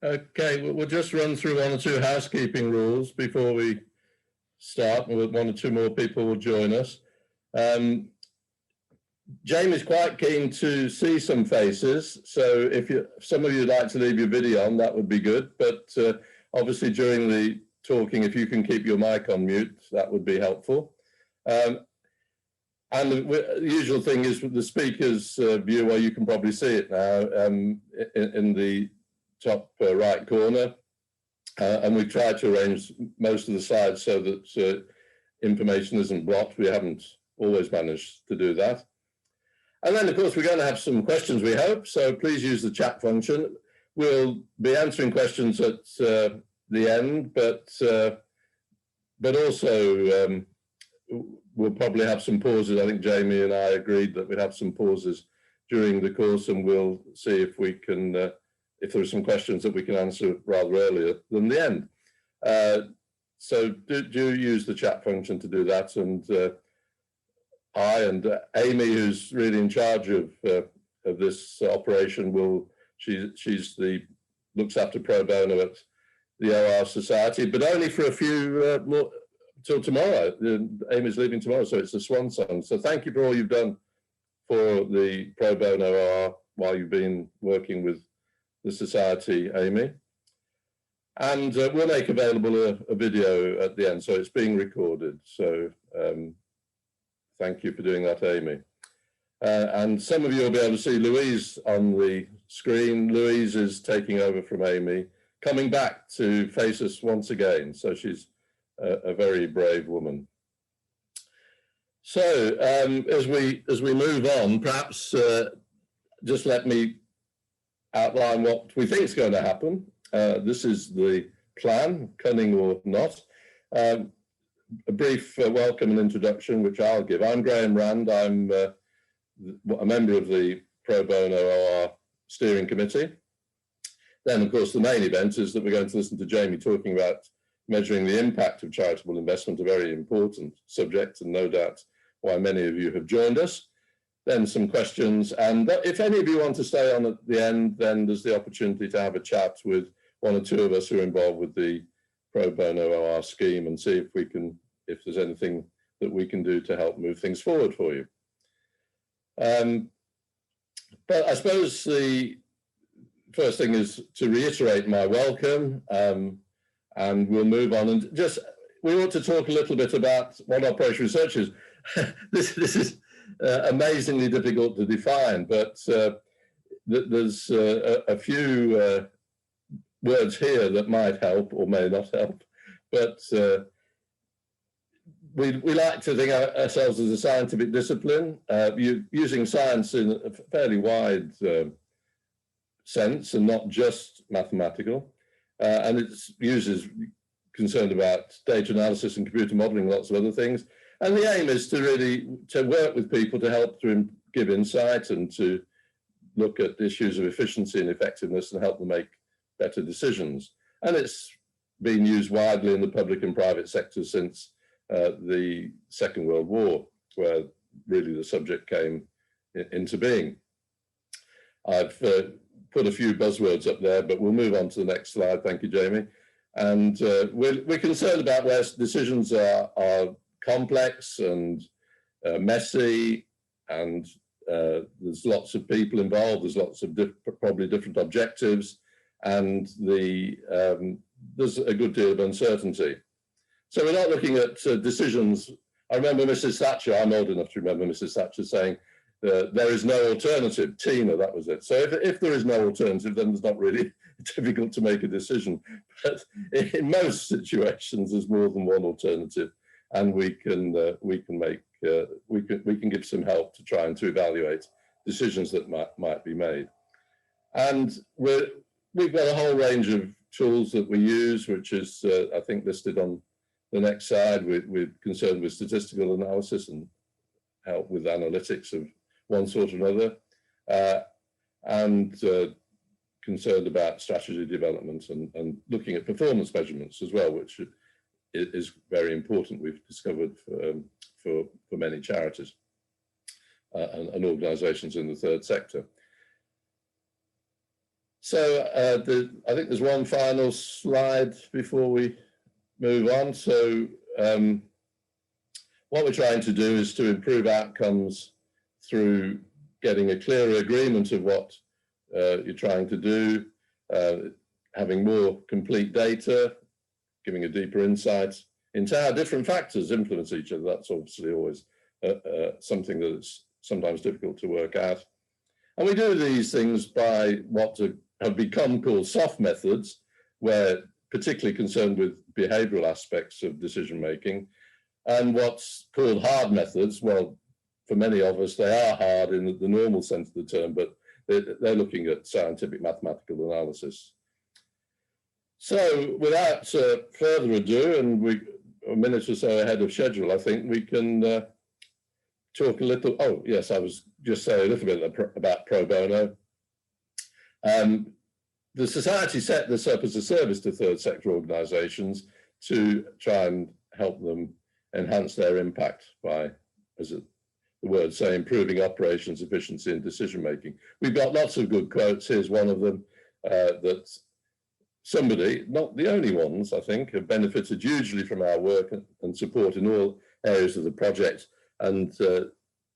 Okay, we'll just run through one or two housekeeping rules before we start. One or two more people will join us. Jamie's quite keen to see some faces, so if some of you would like to leave your video on, that would be good. But obviously during the talking, if you can keep your mic on mute, that would be helpful. And the usual thing is with the speaker's view, well, you can probably see it now in the top right corner. And we try to arrange most of the slides so that information isn't blocked. We haven't always managed to do that. And then, of course, we're going to have some questions, we hope, so please use the chat function. We'll be answering questions at the end, but also we'll probably have some pauses. I think Jamie and I agreed that we'd have some pauses during the course, and we'll see if we can, if there are some questions that we can answer rather earlier than the end. So do use the chat function to do that, and I and Amy, who's really in charge of this operation, looks after pro bono at the OR Society, but only for a few more till tomorrow. Amy's leaving tomorrow, so it's a swan song. So thank you for all you've done for the pro bono OR while you've been working with the Society, Amy. And we'll make available a video at the end, so it's being recorded. So thank you for doing that, Amy. And some of you will be able to see Louise on the screen. Louise is taking over from Amy, coming back to face us once again. So she's a very brave woman. So as we move on, perhaps just let me outline what we think is going to happen. This is the plan, cunning or not. A brief welcome and introduction, which I'll give. I'm Graham Rand. I'm a member of the Pro Bono OR Steering Committee. Then, of course, the main event is that we're going to listen to Jamie talking about measuring the impact of charitable investment, a very important subject, and no doubt why many of you have joined us. Then some questions, and if any of you want to stay on at the end, then there's the opportunity to have a chat with one or two of us who are involved with the Pro Bono OR scheme and see if there's anything that we can do to help move things forward for you. But I suppose the first thing is to reiterate my welcome, and we'll move on. And we ought to talk a little bit about what operation research is. This is amazingly difficult to define, but there's a few words here that might help or may not help. But we like to think of ourselves as a scientific discipline, using science in a fairly wide sense and not just mathematical. And it's concerned about data analysis and computer modeling, lots of other things. And the aim is to really work with people to help to give insight and to look at issues of efficiency and effectiveness and help them make better decisions. And it's been used widely in the public and private sectors since the Second World War, where really the subject came into being. I've put a few buzzwords up there, but we'll move on to the next slide. Thank you, Jamie. And we're concerned about where decisions are complex and messy, and there's lots of people involved, there's lots of probably different objectives, and there's a good deal of uncertainty. So we're not looking at decisions. I remember Mrs. Thatcher, I'm old enough to remember Mrs. Thatcher saying, there is no alternative. Tina, that was it. So if there is no alternative, then it's not really difficult to make a decision. But in most situations, there's more than one alternative, and we can give some help to try and to evaluate decisions that might be made. And we've got a whole range of tools that we use, which is I think listed on the next slide. We're concerned with statistical analysis and help with analytics of one sort or another, and concerned about strategy development and looking at performance measurements as well, which is very important, we've discovered, for many charities and organisations in the third sector. So I think there's one final slide before we move on. So what we're trying to do is to improve outcomes through getting a clearer agreement of what you're trying to do, having more complete data, giving a deeper insight into how different factors influence each other. That's obviously always something that's sometimes difficult to work out. And we do these things by what have become called soft methods, where particularly concerned with behavioural aspects of decision making, and what's called hard methods. Well, for many of us, they are hard in the normal sense of the term, but they're looking at scientific mathematical analysis. So without further ado, and we're a minute or so ahead of schedule, I think we can talk a little. Oh, yes, I was just saying a little bit about pro bono. The Society set this up as a service to third sector organisations to try and help them enhance their impact by, as the words say, improving operations efficiency and decision making. We've got lots of good quotes. Here's one of them, that somebody, not the only ones, I think, have benefited hugely from our work and support in all areas of the project. And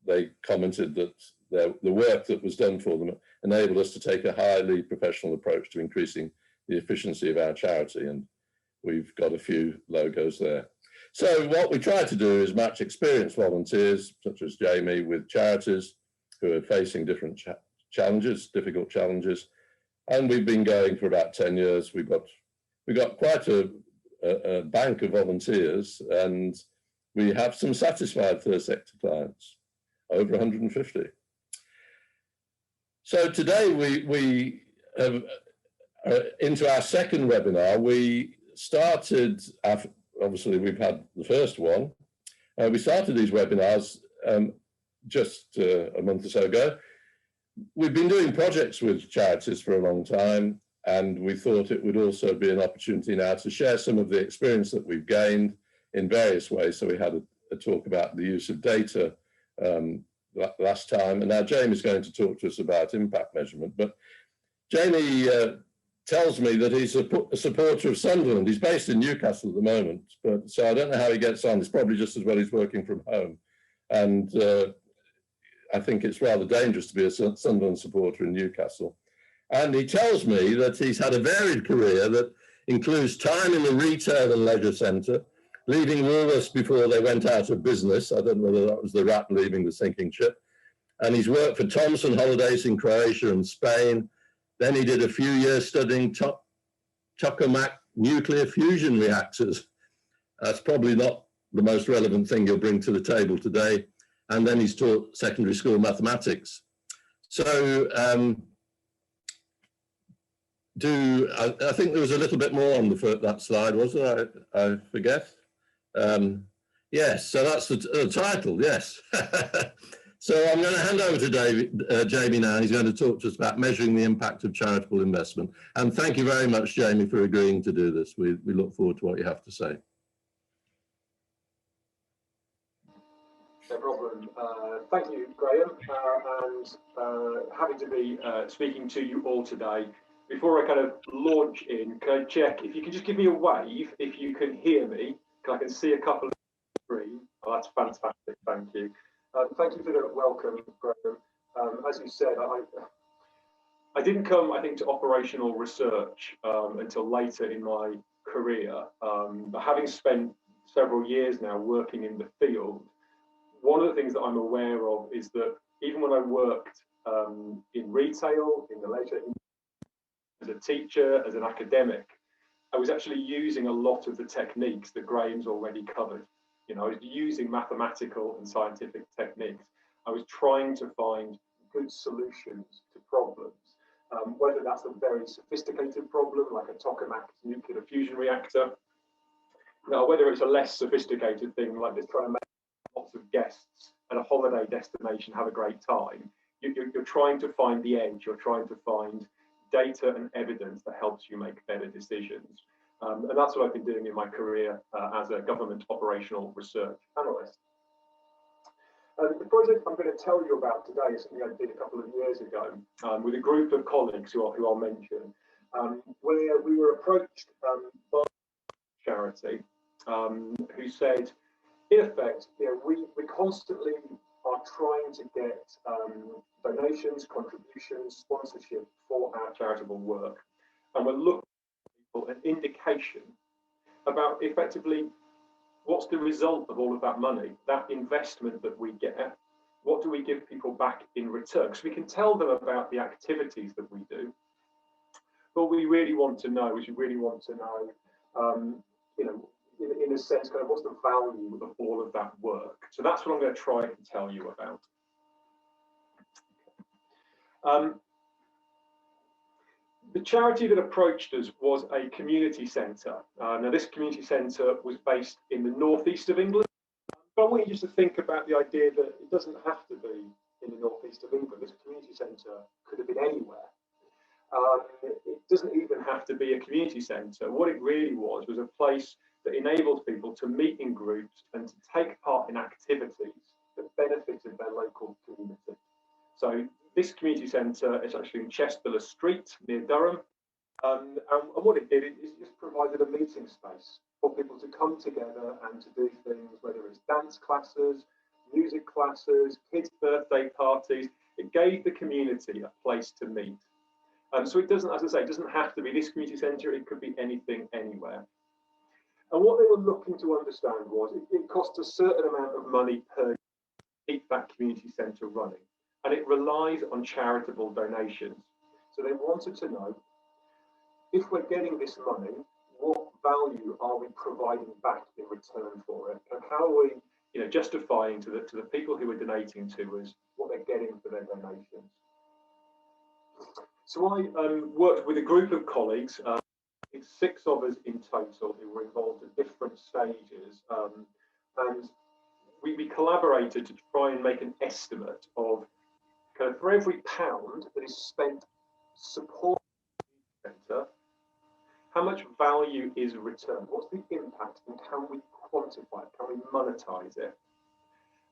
they commented that the work that was done for them enabled us to take a highly professional approach to increasing the efficiency of our charity. And we've got a few logos there. So what we try to do is match experienced volunteers, such as Jamie, with charities who are facing different challenges, difficult challenges. And we've been going for about 10 years. We've got quite a bank of volunteers, and we have some satisfied third sector clients, over 150. So today we have into our second webinar. We started, obviously we've had the first one. We started these webinars just a month or so ago. We've been doing projects with charities for a long time, and we thought it would also be an opportunity now to share some of the experience that we've gained in various ways. So we had a talk about the use of data last time, and now Jamie's going to talk to us about impact measurement. But Jamie tells me that he's a supporter of Sunderland. He's based in Newcastle at the moment, but so I don't know how he gets on. It's probably just as well he's working from home. And I think it's rather dangerous to be a Sunderland supporter in Newcastle. And he tells me that he's had a varied career that includes time in the retail and leisure centre, leaving Woolworths before they went out of business. I don't know whether that was the rat leaving the sinking ship. And he's worked for Thomson Holidays in Croatia and Spain. Then he did a few years studying tokamak nuclear fusion reactors. That's probably not the most relevant thing you'll bring to the table today. And then he's taught secondary school mathematics. So I think there was a little bit more on that slide, was there? I forget. Yes, so that's the title, yes. So I'm going to hand over to Jamie now. He's going to talk to us about measuring the impact of charitable investment. And thank you very much, Jamie, for agreeing to do this. We look forward to what you have to say. No problem. Thank you, Graham, and happy to be speaking to you all today. Before I kind of launch in, can I check if you can just give me a wave if you can hear me? I can see a couple of screens. Oh, that's fantastic. Thank you. Thank you for the welcome, Graham. As you said, I didn't come, I think, to operational research until later in my career. But having spent several years now working in the field, one of the things that I'm aware of is that even when I worked in retail, in the leisure industry, as a teacher, as an academic, I was actually using a lot of the techniques that Graham's already covered. You know, I was using mathematical and scientific techniques. I was trying to find good solutions to problems, whether that's a very sophisticated problem like a tokamak nuclear fusion reactor, whether it's a less sophisticated thing like just trying to make lots of guests at a holiday destination have a great time. You're trying to find the edge. You're trying to find data and evidence that helps you make better decisions. And that's what I've been doing in my career as a government operational research analyst. The project I'm going to tell you about today is something I did a couple of years ago with a group of colleagues who I'll mention, where we were approached by a charity who said, in effect, we constantly are trying to get donations, contributions, sponsorship for our charitable work, and we're looking for an indication about effectively what's the result of all of that money, that investment that we get. What do we give people back in return? Because we can tell them about the activities that we do, but we really want to know, in a sense, kind of what's the value of all of that work. So that's what I'm going to try and tell you about. The charity that approached us was a community centre. Now, this community centre was based in the northeast of England. But I want you just to think about the idea that it doesn't have to be in the northeast of England. This community centre could have been anywhere. It doesn't even have to be a community centre. What it really was a place that enabled people to meet in groups and to take part in activities that benefited their local community. So this community centre is actually in Chestbillow Street near Durham. And what it did is just provided a meeting space for people to come together and to do things, whether it's dance classes, music classes, kids' birthday parties. It gave the community a place to meet. So it doesn't, as I say, it doesn't have to be this community centre, it could be anything, anywhere. And what they were looking to understand was it costs a certain amount of money per year to keep that community centre running. And it relies on charitable donations. So they wanted to know, if we're getting this money, what value are we providing back in return for it? And how are we justifying to the people who are donating to us what they're getting for their donations? So I worked with a group of colleagues, 6 of us in total, who were involved at different stages. And we collaborated to try and make an estimate of kind of for every pound that is spent supporting the centre, how much value is returned? What's the impact, and can we quantify it? Can we monetize it?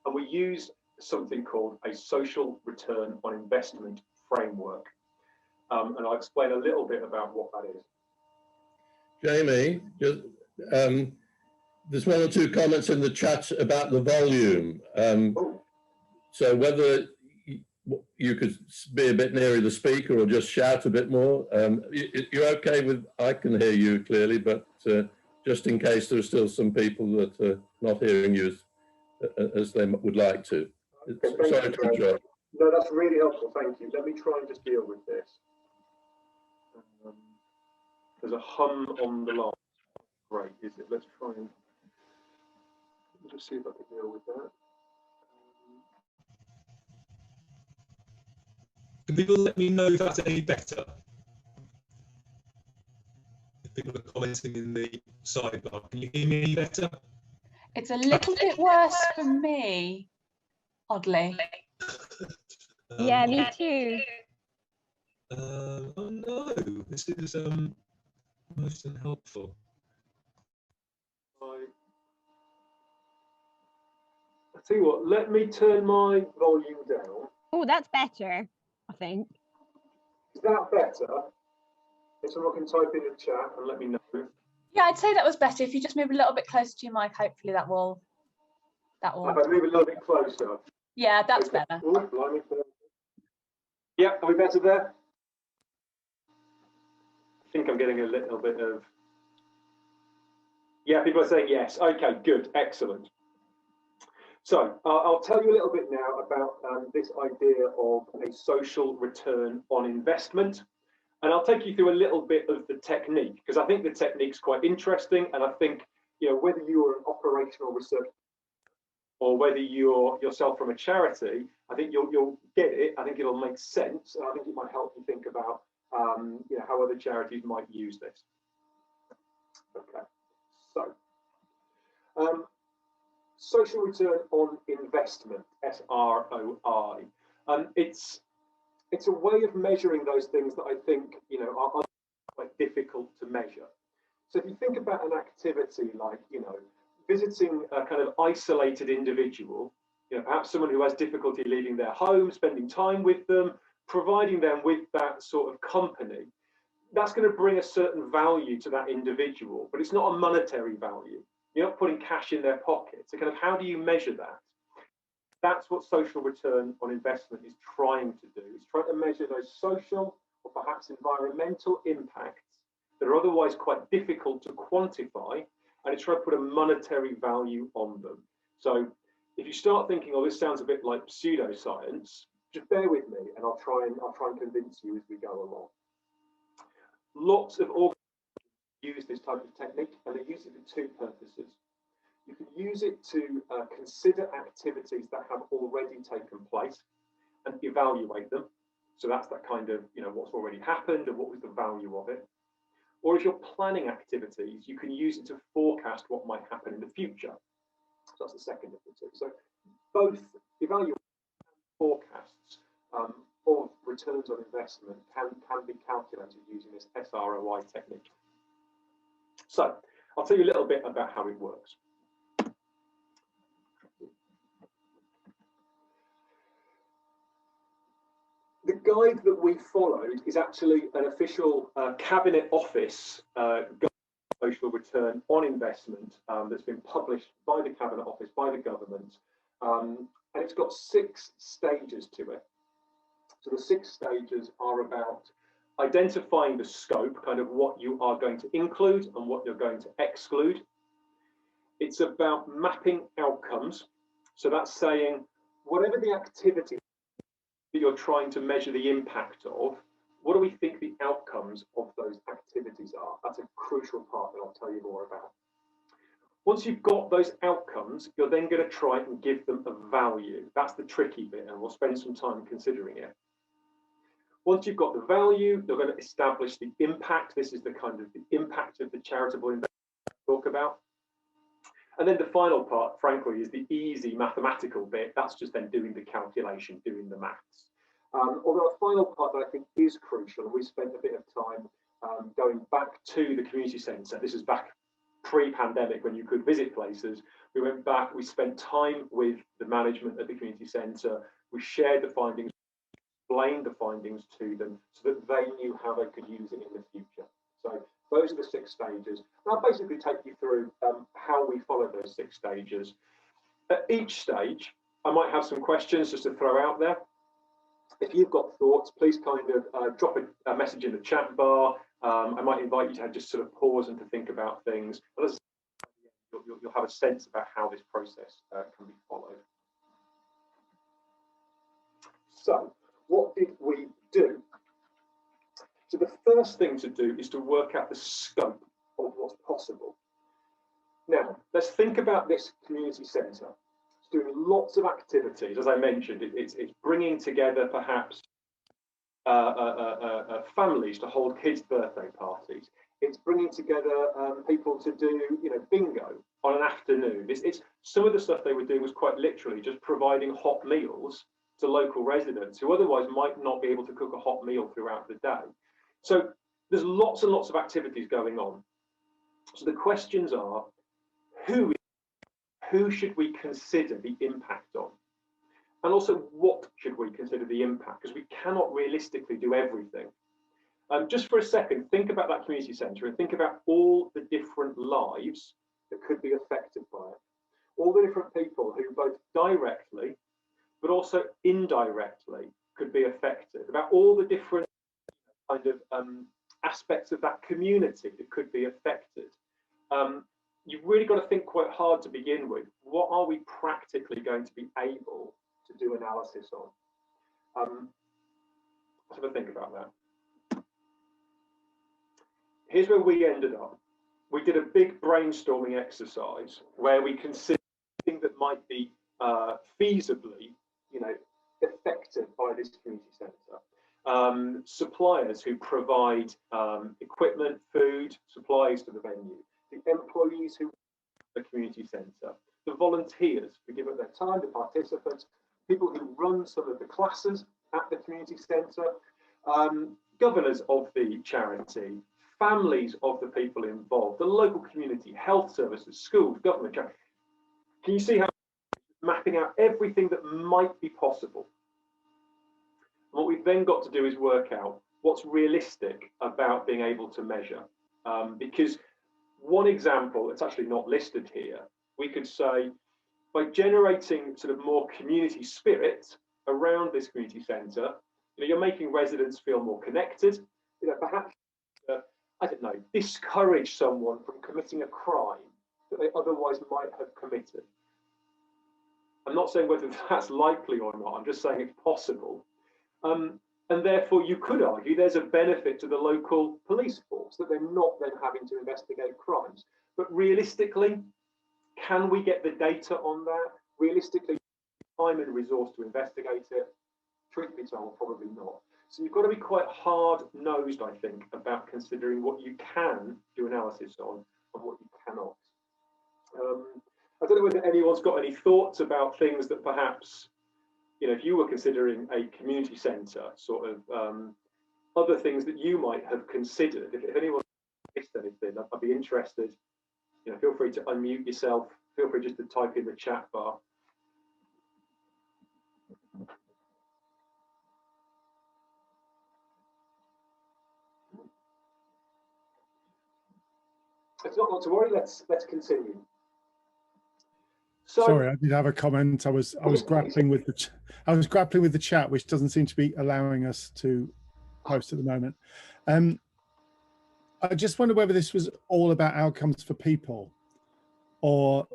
And we use something called a social return on investment framework. And I'll explain a little bit about what that is. Jamie, just, there's 1 or 2 comments in the chat about the volume. So whether you could be a bit nearer the speaker or just shout a bit more. You're okay with, I can hear you clearly, but just in case there's still some people that are not hearing you as they would like to. Okay, sorry to interrupt. No, that's really helpful, thank you. Let me try and just deal with this. There's a hum on the line. Great, is it? Let's try and just see if I can deal with that. Can people let me know if that's any better? If people are commenting in the sidebar, can you hear me any better? It's a little bit worse for me, oddly. Yeah, me too. Oh no, this is most unhelpful. I'll tell you what, let me turn my volume down. Oh, that's better, I think. Is that better? If someone can type in the chat and let me know. Yeah, I'd say that was better. If you just move a little bit closer to your mic, hopefully that will. If I move a little bit closer. Yeah, that's okay. better. Ooh, blimey. Yeah, are we better there? I think I'm getting a little bit of. Yeah, people are saying yes. Okay, good, excellent. So I'll tell you a little bit now about this idea of a social return on investment. And I'll take you through a little bit of the technique, because I think the technique's quite interesting. And I think, whether you're an operational research or whether you're yourself from a charity, I think you'll get it. I think it'll make sense. And I think it might help you think about how other charities might use this. Okay, so social return on investment, SROI. It's a way of measuring those things that I think are quite difficult to measure. So if you think about an activity like, visiting a kind of isolated individual, perhaps someone who has difficulty leaving their home, spending time with them, providing them with that sort of company, that's going to bring a certain value to that individual, but it's not a monetary value. You're not putting cash in their pocket. So kind of how do you measure that? That's what social return on investment is trying to do. It's trying to measure those social or perhaps environmental impacts that are otherwise quite difficult to quantify, and it's trying to put a monetary value on them. So if you start thinking, oh, this sounds a bit like pseudoscience, just bear with me, and I'll try and convince you as we go along. Lots of organizations use this type of technique, and they use it for two purposes. You can use it to consider activities that have already taken place and evaluate them. So that's that kind of, what's already happened and what was the value of it. Or if you're planning activities, you can use it to forecast what might happen in the future. So that's the second of the two. So both evaluation and forecasts of returns on investment can be calculated using this SROI technique. So I'll tell you a little bit about how it works. The guide that we followed is actually an official Cabinet Office guide on social return on investment that's been published by the Cabinet Office, by the government, and it's got 6 stages to it. So the 6 stages are about identifying the scope, kind of what you are going to include and what you're going to exclude. It's about mapping outcomes. So that's saying whatever the activity that you're trying to measure the impact of, what do we think the outcomes of those activities are? That's a crucial part that I'll tell you more about. Once you've got those outcomes, you're then going to try and give them a value. That's the tricky bit, and we'll spend some time considering it. Once you've got the value, you're going to establish the impact. This is the kind of the impact of the charitable investment we talk about. And then the final part, frankly, is the easy mathematical bit. That's just then doing the calculation, doing the maths. Although a final part that I think is crucial, and we spent a bit of time going back to the community centre. This is back pre-pandemic when you could visit places. We went back, we spent time with the management at the community centre. We shared the findings, explained the findings to them so that they knew how they could use it in the future. So those are the 6 stages. And I'll basically take you through how we follow those 6 stages. At each stage, I might have some questions just to throw out there. If you've got thoughts, please kind of drop a message in the chat bar. I might invite you to just sort of pause and to think about things. But as you'll have a sense about how this process can be followed. So, what did we do? So the first thing to do is to work out the scope of what's possible. Now, let's think about this community centre. It's doing lots of activities. As I mentioned, it's bringing together perhaps families to hold kids' birthday parties. It's bringing together people to do, bingo on an afternoon. It's some of the stuff they were doing was quite literally just providing hot meals to local residents who otherwise might not be able to cook a hot meal throughout the day. So there's lots and lots of activities going on. So the questions are, who should we consider the impact on? And also, what should we consider the impact? Because we cannot realistically do everything. Just for a second, think about that community centre and think about all the different lives that could be affected by it. All the different people who both directly, but also indirectly could be affected. About all the different kind of aspects of that community that could be affected. You've really got to think quite hard to begin with. What are we practically going to be able to do analysis on? Let's have a think about that. Here's where we ended up. We did a big brainstorming exercise where we considered things that might be feasibly, affected by this community centre. Suppliers who provide equipment, food, supplies to the venue, the employees who work at the community centre, the volunteers who give up their time, the participants, people who run some of the classes at the community centre, governors of the charity, families of the people involved, the local community, health services, schools, government. Can you see how mapping out everything that might be possible? And what we've then got to do is work out what's realistic about being able to measure. Because one example that's actually not listed here, we could say by generating sort of more community spirit around this community centre, you're making residents feel more connected. Perhaps, I don't know, discourage someone from committing a crime that they otherwise might have committed. I'm not saying whether that's likely or not, I'm just saying it's possible. And therefore, you could argue there's a benefit to the local police force that they're not then having to investigate crimes. But realistically, can we get the data on that? Realistically, time and resource to investigate it? Truth be told, probably not. So you've got to be quite hard-nosed, I think, about considering what you can do analysis on and what you cannot. I don't know whether anyone's got any thoughts about things that perhaps, if you were considering a community centre, sort of other things that you might have considered. If anyone missed anything, I'd be interested. Feel free to unmute yourself. Feel free just to type in the chat bar. It's not to worry. Let's continue. So, sorry, I did have a comment. I was grappling with the chat, which doesn't seem to be allowing us to post at the moment. I just wonder whether this was all about outcomes for people, or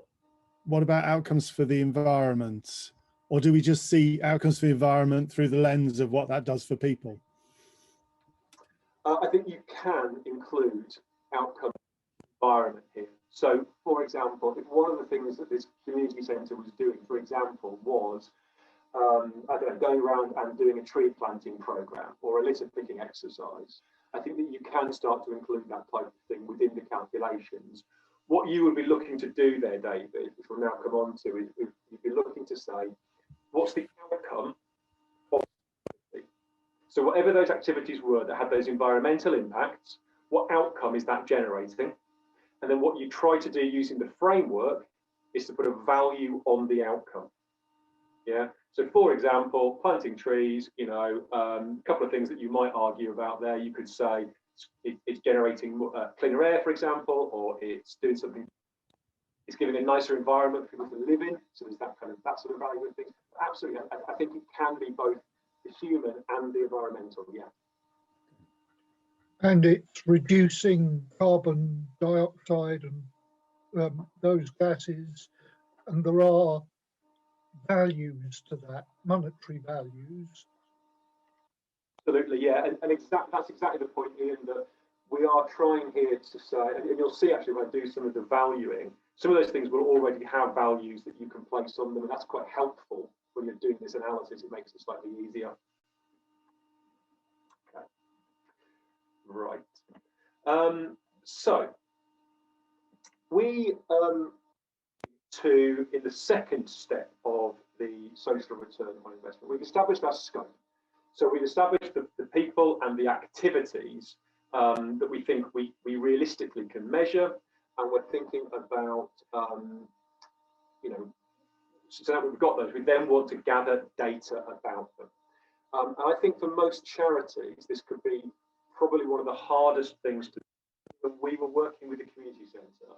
what about outcomes for the environment, or do we just see outcomes for the environment through the lens of what that does for people? I think you can include outcome environment here. So, for example, if one of the things that this community centre was doing, for example, was I don't know, going around and doing a tree planting programme or a litter picking exercise, I think that you can start to include that type of thing within the calculations. What you would be looking to do there, David, which we'll now come on to, is you'd be looking to say, what's the outcome of the activity? So whatever those activities were that had those environmental impacts, what outcome is that generating? And then what you try to do using the framework is to put a value on the outcome. Yeah. So, for example, planting trees, a couple of things that you might argue about there. You could say it's generating cleaner air, for example, or it's doing something, it's giving a nicer environment for people to live in. So there's that sort of value of things. Absolutely, I think it can be both the human and the environmental. Yeah. And it's reducing carbon dioxide and those gases, and there are values to that, monetary values. Absolutely, yeah, and that's exactly the point, Ian, that we are trying here to say, and you'll see actually when I do some of the valuing, some of those things will already have values that you can place on them, and that's quite helpful when you're doing this analysis. It makes it slightly easier. Okay. Right. So we in the second step of the social return on investment, we've established our scope. So we've established the people and the activities that we think we realistically can measure, and we're thinking about, so now we've got those, we then want to gather data about them. And I think for most charities, this could be probably one of the hardest things to do. When we were working with the community centre,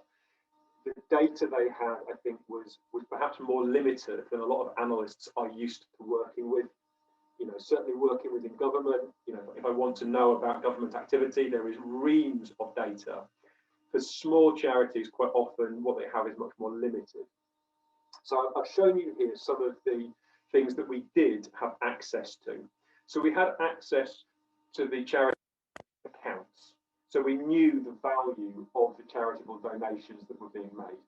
the data they had, I think, was perhaps more limited than a lot of analysts are used to working with. Certainly working within government, if I want to know about government activity, there is reams of data. For small charities, quite often what they have is much more limited. So I've shown you here some of the things that we did have access to. So we had access to the charity accounts. So we knew the value of the charitable donations that were being made.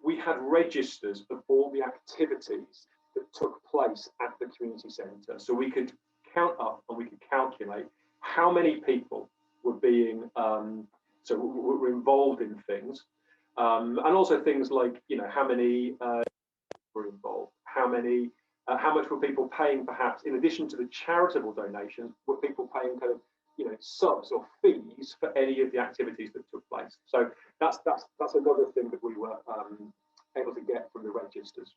We had registers of all the activities that took place at the community centre. So we could count up and we could calculate how many people were being, were involved in things. And also things like, how many were involved, how much were people paying, perhaps in addition to the charitable donations, were people paying kind of subs or fees for any of the activities that took place. So that's another thing that we were able to get from the registers.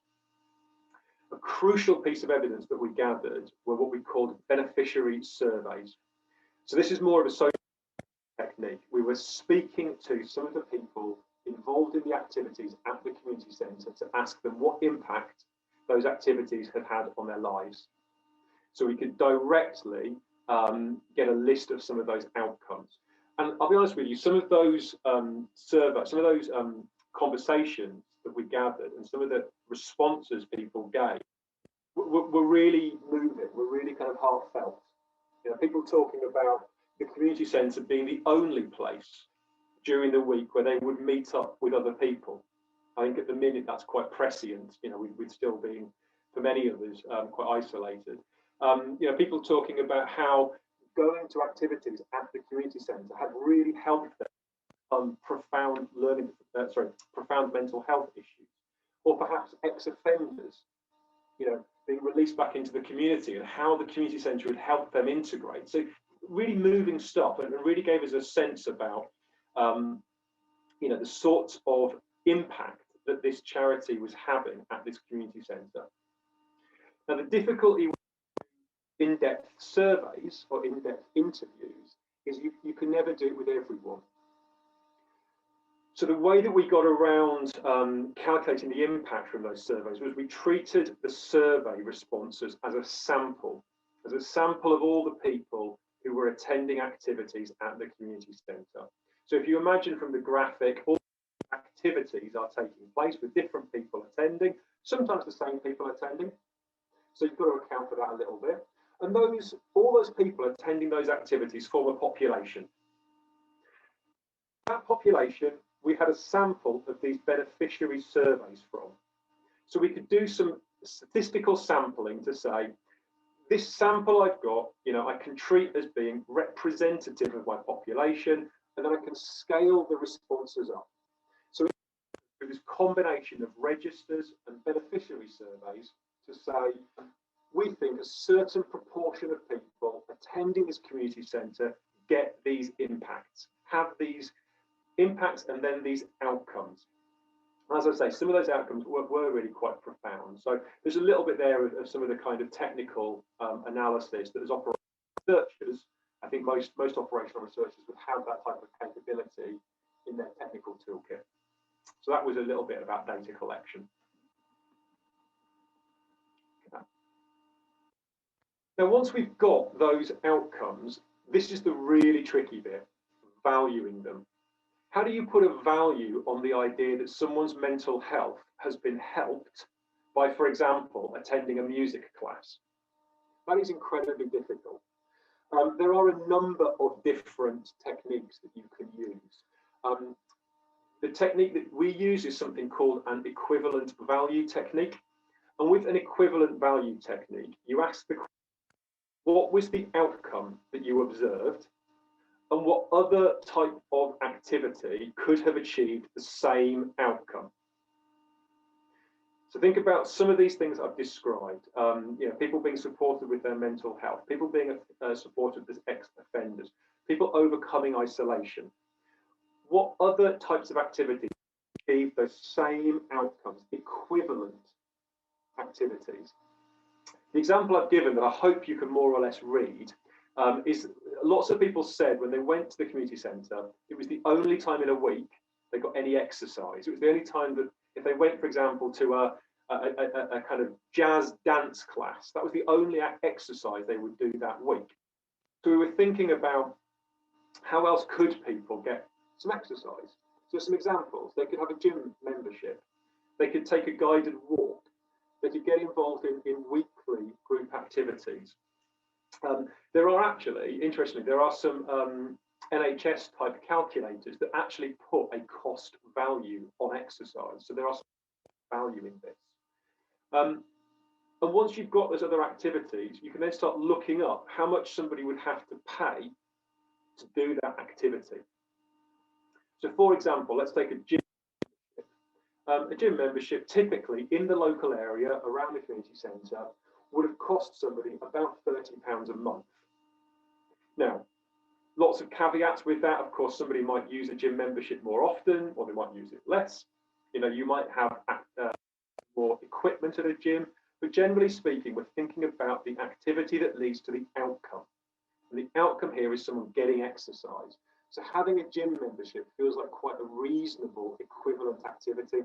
A crucial piece of evidence that we gathered were what we called beneficiary surveys. So this is more of a social technique. We were speaking to some of the people involved in the activities at the community centre to ask them what impact those activities had had on their lives. So we could directly get a list of some of those outcomes. And I'll be honest with you, some of those surveys, some of those conversations that we gathered and some of the responses people gave were really moving, were really kind of heartfelt. People talking about the community centre being the only place during the week where they would meet up with other people. I think at the minute that's quite prescient. We'd still being, for many of us, quite isolated. People talking about how going to activities at the community centre had really helped them profound mental health issues, or perhaps ex-offenders, being released back into the community and how the community centre had helped them integrate. So really moving stuff, and really gave us a sense about, the sorts of impact that this charity was having at this community centre. Now, the difficulty with in-depth surveys or in-depth interviews is you can never do it with everyone. So the way that we got around calculating the impact from those surveys was we treated the survey responses as a sample of all the people who were attending activities at the community centre. So if you imagine from the graphic, all activities are taking place with different people attending, sometimes the same people attending. So you've got to account for that a little bit. And all those people attending those activities form a population. That population, we had a sample of these beneficiary surveys from. So we could do some statistical sampling to say, this sample I've got, I can treat as being representative of my population, and then I can scale the responses up. So it was a combination of registers and beneficiary surveys to say, we think a certain proportion of people attending this community centre get these impacts, have these impacts and then these outcomes. As I say, some of those outcomes were really quite profound. So there's a little bit there of some of the kind of technical analysis that as operational researchers, I think most operational researchers would have that type of capability in their technical toolkit. So that was a little bit about data collection. Now, once we've got those outcomes, this is the really tricky bit, valuing them. How do you put a value on the idea that someone's mental health has been helped by, for example, attending a music class? That is incredibly difficult. There are a number of different techniques that you can use. The technique that we use is something called an equivalent value technique. And with an equivalent value technique, you ask the question, what was the outcome that you observed? And what other type of activity could have achieved the same outcome? So think about some of these things I've described. People being supported with their mental health, people being supported as ex-offenders, people overcoming isolation. What other types of activities achieve those same outcomes, equivalent activities? The example I've given that I hope you can more or less read is lots of people said when they went to the community centre, it was the only time in a week they got any exercise. It was the only time that if they went, for example, to a kind of jazz dance class, that was the only exercise they would do that week. So we were thinking about how else could people get some exercise. So some examples, they could have a gym membership, they could take a guided walk, they could get involved in weekly group activities. There are actually, interestingly, there are some NHS type calculators that actually put a cost value on exercise. So there are some value in this. And once you've got those other activities, you can then start looking up how much somebody would have to pay to do that activity. So for example, let's take a gym membership. A gym membership typically in the local area around the community centre would have cost somebody about £30 a month. Now, Lots of caveats with that. Of course, somebody might use a gym membership more often, or they might use it less. You know, you might have more equipment at a gym, but generally speaking, we're thinking about the activity that leads to the outcome. And the outcome here is someone getting exercise. So having a gym membership feels like quite a reasonable equivalent activity.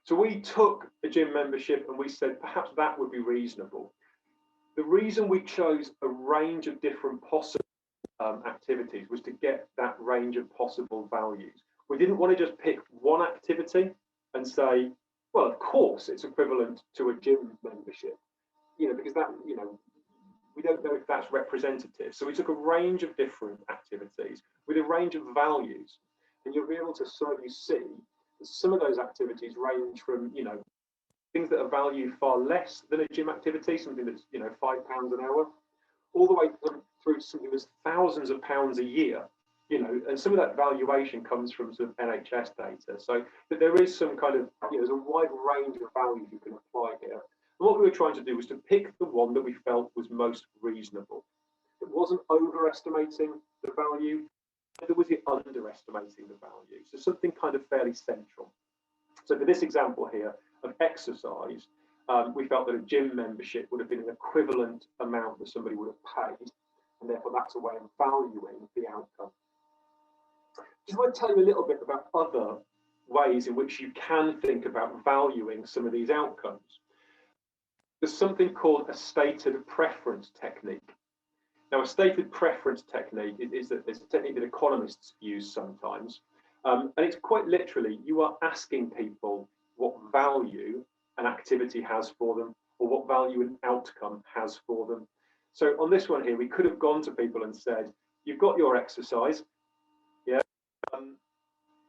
So we took a gym membership and we said perhaps that would be reasonable. The reason we chose a range of different possible activities was to get that range of possible values. We didn't want to just pick one activity and say, well, of course it's equivalent to a gym membership, you know, because that, you know, we don't know if that's representative. So we took a range of different activities with a range of values, and you'll be able to slowly see that some of those activities range from, you know, things that are valued far less than a gym activity, something that's, you know, £5 an hour, all the way through to something that's thousands of pounds a year, you know, and some of that valuation comes from sort of NHS data. So that there is some kind of, you know, there's a wide range of values you can apply here. And what we were trying to do was to pick the one that we felt was most reasonable. It wasn't overestimating the value, it was underestimating the value. So something kind of fairly central. So for this example here of exercise, we felt that a gym membership would have been an equivalent amount that somebody would have paid, and therefore that's a way of valuing the outcome. Just want to tell you a little bit about other ways in which you can think about valuing some of these outcomes. There's something called a stated preference technique. Now, a stated preference technique is a technique that economists use sometimes, and it's quite literally, you are asking people what value an activity has for them, or what value an outcome has for them. So on this one here, we could have gone to people and said, you've got your exercise, yeah,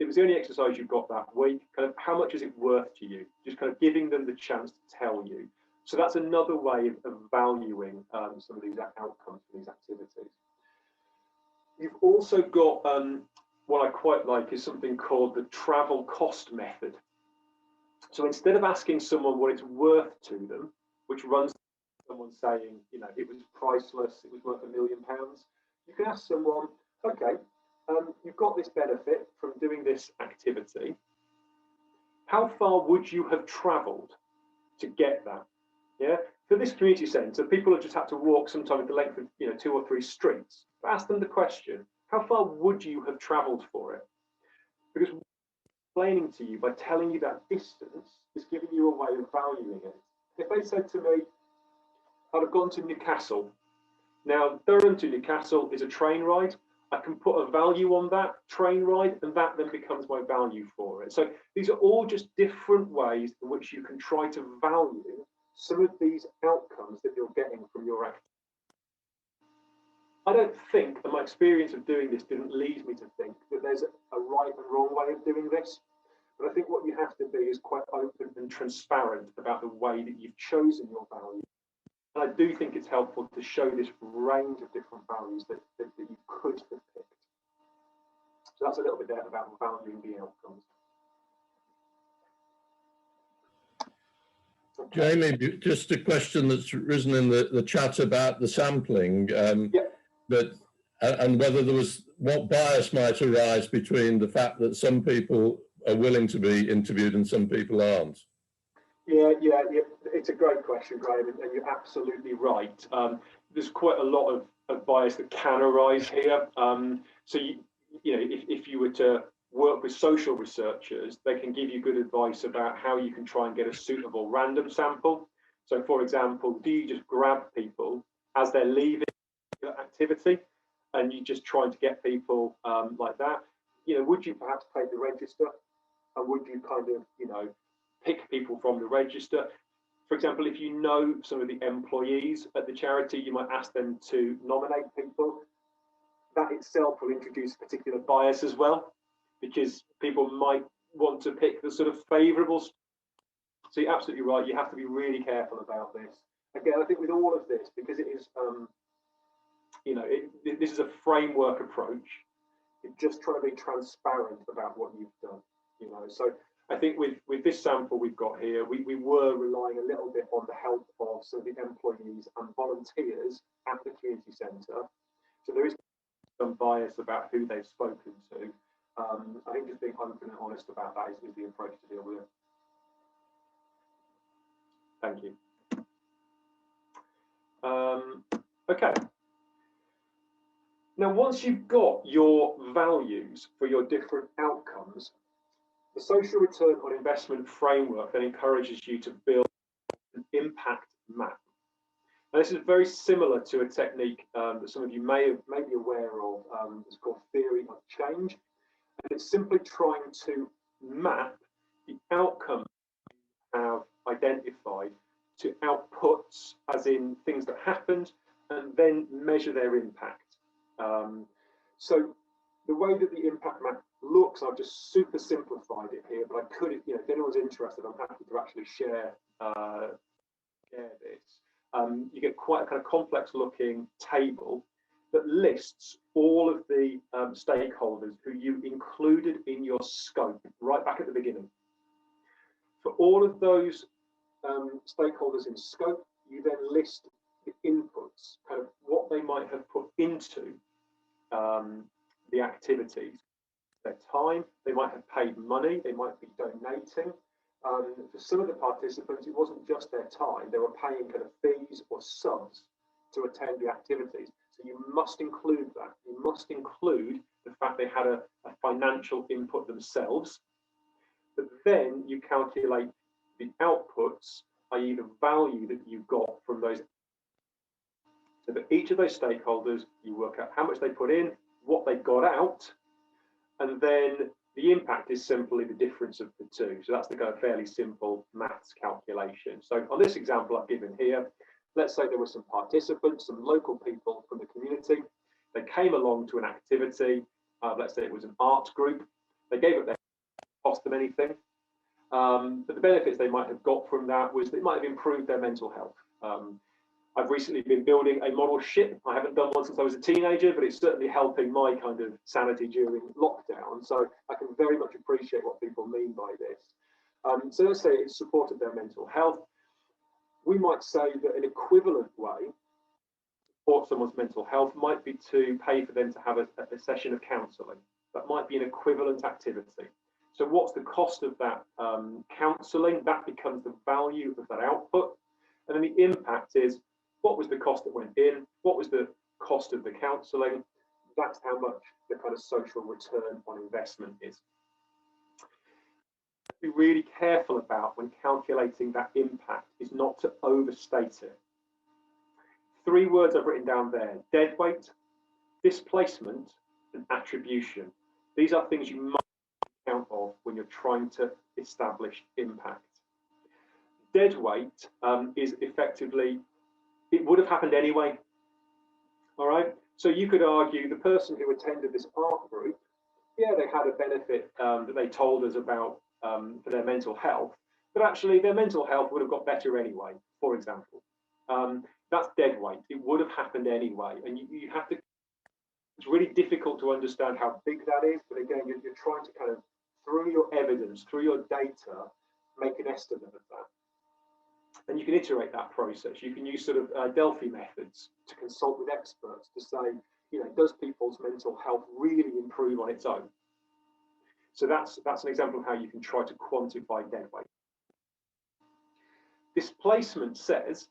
it was the only exercise you got that week, kind of how much is it worth to you? Just kind of giving them the chance to tell you. So that's another way of valuing some of these outcomes for these activities. You've also got what I quite like is something called the travel cost method. So instead of asking someone what it's worth to them, which runs someone saying, you know, it was priceless, it was worth £1 million, you can ask someone, okay, you've got this benefit from doing this activity. How far would you have travelled to get that? Yeah, for this community centre, people have just had to walk sometimes the length of, you know, 2 or 3 streets. But ask them the question: how far would you have travelled for it? Because explaining to you by telling you that distance is giving you a way of valuing it. If they said to me, "I'd have gone to Newcastle," now Durham to Newcastle is a train ride. I can put a value on that train ride, and that then becomes my value for it. So these are all just different ways in which you can try to value some of these outcomes that you're getting from your activity. I don't think, and my experience of doing this didn't lead me to think, that there's a right and wrong way of doing this. But I think what you have to be is quite open and transparent about the way that you've chosen your value. And I do think it's helpful to show this range of different values that you could have picked. So that's a little bit there about valuing the outcomes. Jamie, just a question that's risen in the chat about the sampling, but and whether there was, what bias might arise between the fact that some people are willing to be interviewed and some people aren't. Yeah, it's a great question, Graham, and you're absolutely right. There's quite a lot of bias that can arise here. So you know, if you were to work with social researchers, they can give you good advice about how you can try and get a suitable random sample. So for example, do you just grab people as they're leaving your activity and you just trying to get people like that? You know, would you perhaps take the register, and would you kind of, you know, pick people from the register? For example, if you know some of the employees at the charity, you might ask them to nominate people. That itself will introduce a particular bias as well, because people might want to pick the sort of favourable. So you're absolutely right, you have to be really careful about this. Again, I think with all of this, because it is, you know, this is a framework approach, you're just trying to be transparent about what you've done, you know. So I think with this sample we've got here, we were relying a little bit on the help of some of the employees and volunteers at the community centre. So there is some bias about who they've spoken to. I think just being open and honest about that is the approach to deal with it. Thank you. Okay. Now, once you've got your values for your different outcomes, the social return on investment framework then encourages you to build an impact map. Now, this is very similar to a technique that some of you may be aware of. It's called theory of change. And it's simply trying to map the outcome you have identified to outputs, as in things that happened, and then measure their impact. So the way that the impact map looks, I've just super simplified it here, but I could, if anyone's interested, I'm happy to actually share this. You get quite a kind of complex looking table that lists all of the stakeholders who you included in your scope right back at the beginning. For all of those stakeholders in scope, you then list the inputs, kind of what they might have put into the activities. Their time, they might have paid money, they might be donating. For some of the participants, it wasn't just their time, they were paying kind of fees or subs to attend the activities. So you must include that. You must include the fact they had a financial input themselves, but then you calculate the outputs, i.e. the value that you got from those. So for each of those stakeholders, you work out how much they put in, what they got out, and then the impact is simply the difference of the two. So that's the kind of fairly simple maths calculation. So on this example I've given here, let's say there were some participants, some local people from the community. They came along to an activity. Let's say it was an art group. They gave up their cost them anything. But the benefits they might have got from that was that it might have improved their mental health. I've recently been building a model ship. I haven't done one since I was a teenager, but it's certainly helping my kind of sanity during lockdown. So I can very much appreciate what people mean by this. So let's say it supported their mental health. We might say that an equivalent way to support someone's mental health might be to pay for them to have a session of counselling. That might be an equivalent activity. So what's the cost of that counselling? That becomes the value of that output. And then the impact is, what was the cost that went in? What was the cost of the counselling? That's how much the kind of social return on investment is. Be really careful about when calculating that impact is not to overstate it. 3 words I've written down there: deadweight, displacement, and attribution. These are things you must account of when you're trying to establish impact. Deadweight is effectively, it would have happened anyway. All right. So you could argue the person who attended this art group, yeah, they had a benefit that they told us about for their mental health, but actually their mental health would have got better anyway, for example. That's deadweight. It would have happened anyway. And you have to, it's really difficult to understand how big that is, but again, you're trying to kind of, through your evidence, through your data, make an estimate of that. And you can iterate that process. You can use sort of Delphi methods to consult with experts to say, does people's mental health really improve on its own? So that's an example of how you can try to quantify deadweight. Displacement says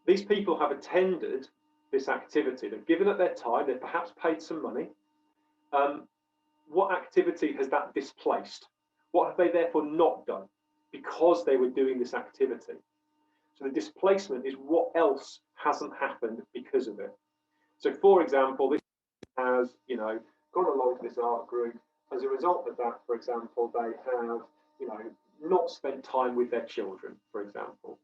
these people have attended this activity. They've given up their time. They've perhaps paid some money. What activity has that displaced? What have they therefore not done because they were doing this activity? So the displacement is what else hasn't happened because of it. So for example, this has, gone along to this art group. As a result of that, for example, they have, not spent time with their children, for example.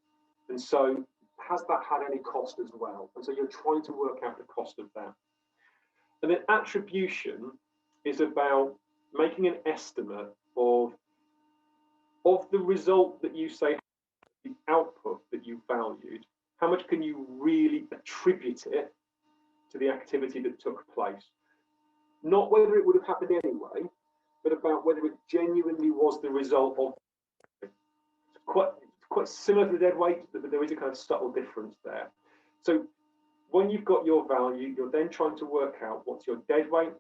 And so has that had any cost as well? And so you're trying to work out the cost of that. And then attribution is about making an estimate of the result that you say, the output that you valued, how much can you really attribute it to the activity that took place? Not whether it would have happened anyway, but about whether it genuinely was the result of it. It's quite similar to the deadweight, but there is a kind of subtle difference there. So When you've got your value, you're then trying to work out what's your dead weight,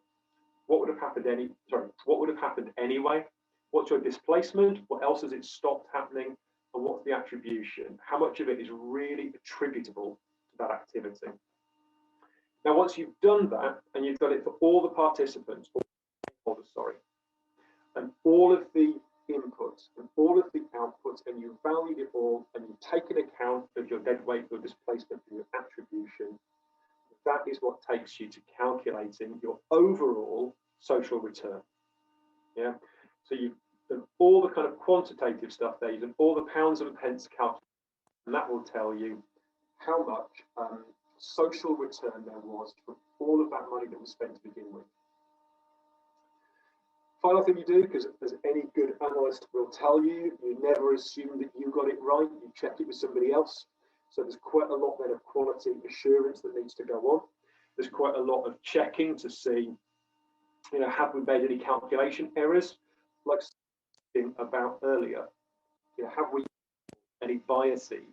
what would have happened anyway, what's your displacement, what else has it stopped happening, and what's the attribution? How much of it is really attributable to that activity? Now, once you've done that, and you've done it for all the participants, and all of the inputs and all of the outputs, and you've valued it all, and you've taken account of your dead weight, your displacement, and your attribution, that is what takes you to calculating your overall social return. Yeah. So you've done all the kind of quantitative stuff there, you've done all the pounds and pence calculation, and that will tell you how much social return there was for all of that money that was spent to begin with. Final thing you do, because as any good analyst will tell you, you never assume that you got it right, you check it with somebody else. So there's quite a lot then of quality assurance that needs to go on. There's quite a lot of checking to see, you know, have we made any calculation errors, like about earlier? You know, have we any biases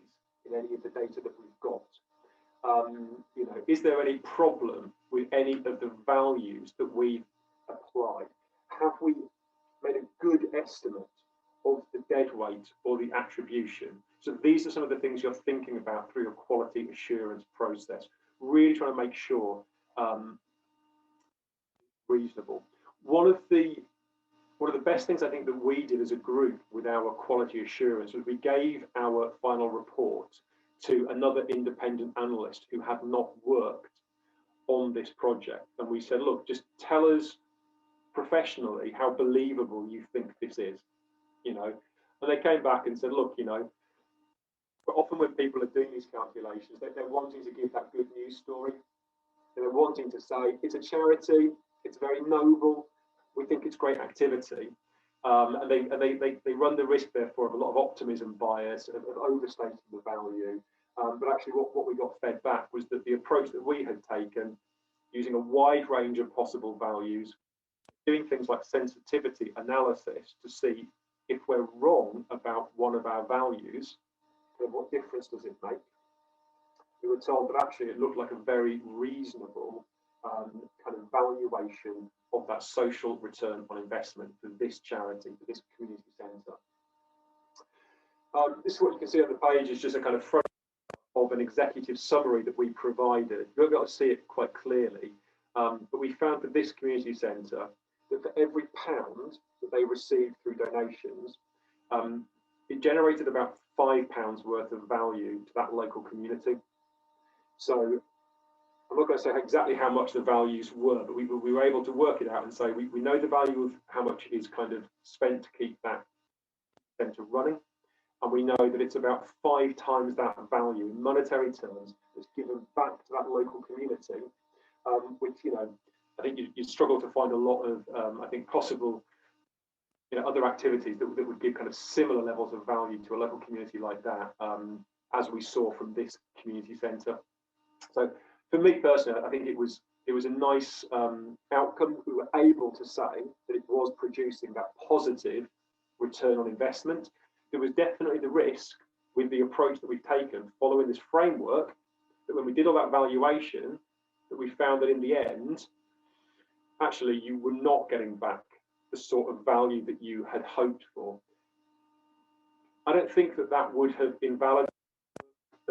in any of the data that we've got? You know, is there any problem with any of the values that we've applied? Have we made a good estimate of the dead weight or the attribution? So these are some of the things you're thinking about through your quality assurance process, really trying to make sure reasonable. One of the best things I think that we did as a group with our quality assurance was we gave our final report to another independent analyst who had not worked on this project, and we said, look, just tell us professionally how believable you think this is, you know. And they came back and said, look, you know, but often when people are doing these calculations, they're wanting to give that good news story. They're wanting to say it's a charity, it's very noble, we think it's great activity, and they run the risk therefore of a lot of optimism bias, of overstating the value. But actually what we got fed back was that the approach that we had taken, using a wide range of possible values, doing things like sensitivity analysis to see if we're wrong about one of our values, and what difference does it make? We were told that actually it looked like a very reasonable kind of valuation of that social return on investment for this charity, for this community centre. This is what you can see on the page, is just a kind of front of an executive summary that we provided. You won't be able to see it quite clearly, but we found for this community centre that for every pound that they received through donations, it generated about £5 worth of value to that local community. So I'm not going to say exactly how much the values were, but we were able to work it out and say we know the value of how much is kind of spent to keep that centre running, and we know that it's about 5 times that value in monetary terms that's given back to that local community, which, you know, I think you struggle to find a lot of, I think, possible, you know, other activities that would give kind of similar levels of value to a local community like that, as we saw from this community centre. So for me personally, I think it was a nice outcome. We were able to say that it was producing that positive return on investment. There was definitely the risk with the approach that we've taken following this framework, that when we did all that valuation, that we found that in the end, actually you were not getting back the sort of value that you had hoped for. I don't think that that would have invalidated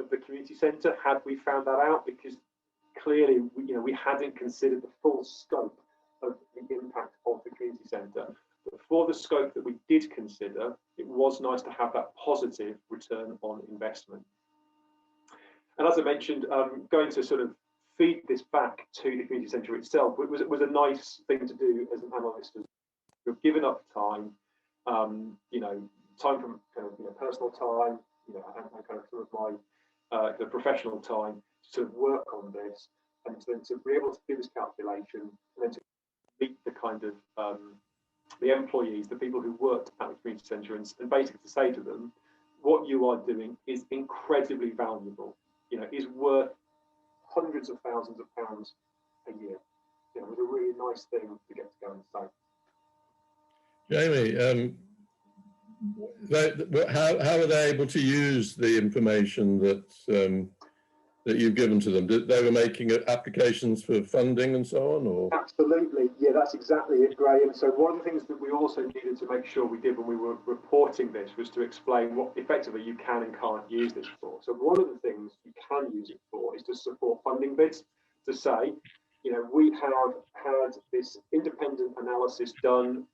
the community centre had we found that out, because clearly we hadn't considered the full scope of the impact of the community centre. But for the scope that we did consider, it was nice to have that positive return on investment. And as I mentioned, going to sort of feed this back to the community centre itself, it was a nice thing to do as an analyst. We've given up time, time from kind of personal time, and kind of some of my the professional time to sort of work on this, and then to be able to do this calculation, and then to meet the kind of the employees, the people who worked at the community centre, and basically to say to them, what you are doing is incredibly valuable. Is worth hundreds of thousands of pounds a year. It was a really nice thing to get to go and say. Jamie, how are they able to use the information that that you've given to them? They were making applications for funding and so on, or? Absolutely, yeah, that's exactly it, Graham. So one of the things that we also needed to make sure we did when we were reporting this was to explain what effectively you can and can't use this for. So one of the things you can use it for is to support funding bids, to say, you know, we have had this independent analysis done,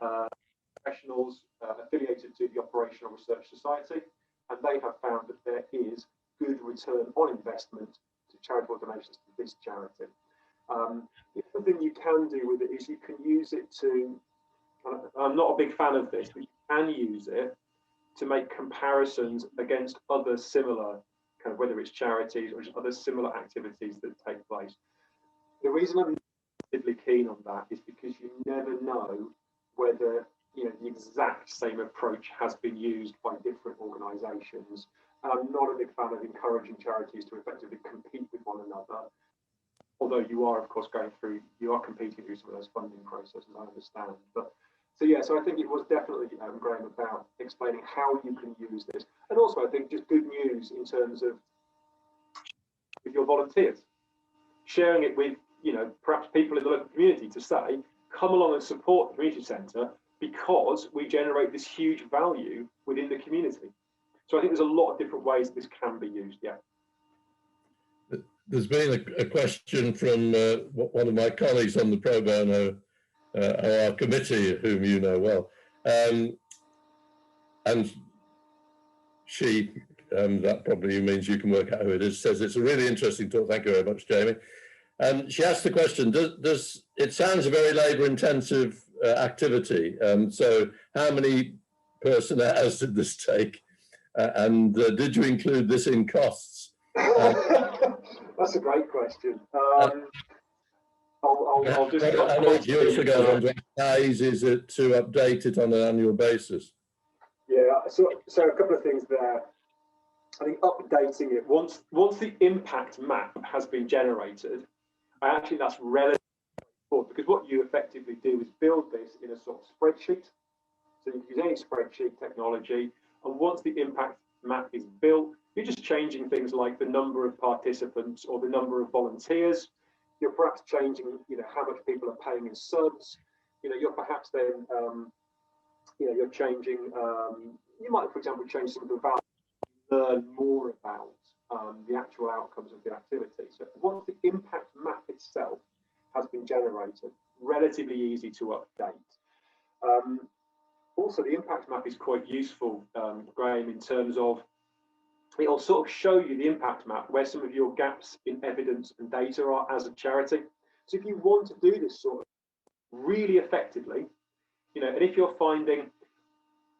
professionals affiliated to the Operational Research Society, and they have found that there is good return on investment to charitable donations to this charity. The other thing you can do with it is you can use it to, I'm not a big fan of this, but you can use it to make comparisons against other similar, kind of whether it's charities or just other similar activities that take place. The reason I'm particularly keen on that is because you never know whether, you know, the exact same approach has been used by different organisations. And I'm not a big fan of encouraging charities to effectively compete with one another. Although you are, of course, you are competing through some of those funding processes, I understand. But so yeah, so I think it was definitely, Graham, about explaining how you can use this. And also, I think just good news in terms of with your volunteers, sharing it with, you know, perhaps people in the local community to say, come along and support the community centre because we generate this huge value within the community. So I think there's a lot of different ways this can be used, yeah. There's been a question from one of my colleagues on the Pro Bono OR committee, whom you know well. And she, that probably means you can work out who it is, says it's a really interesting talk. Thank you very much, Jamie. She asked the question, does it sounds a very labour intensive activity. So how many person hours did this take? And did you include this in costs? That's a great question. I'll just. I know you also goes on, how easy is it to update it on an annual basis? Yeah, so a couple of things there. I think updating it once the impact map has been generated, actually that's relatively important because what you effectively do is build this in a sort of spreadsheet. So you can use any spreadsheet technology, and once the impact map is built, you're just changing things like the number of participants or the number of volunteers. You're perhaps changing, you know, how much people are paying in subs. You know, you're perhaps then, you know, you're changing. You might, for example, change some of the values, learn more about the actual outcomes of the activity. So once the impact map itself has been generated, relatively easy to update. Also, the impact map is quite useful, Graham, in terms of it'll sort of show you the impact map where some of your gaps in evidence and data are as a charity. So if you want to do this sort of really effectively, you know, and if you're finding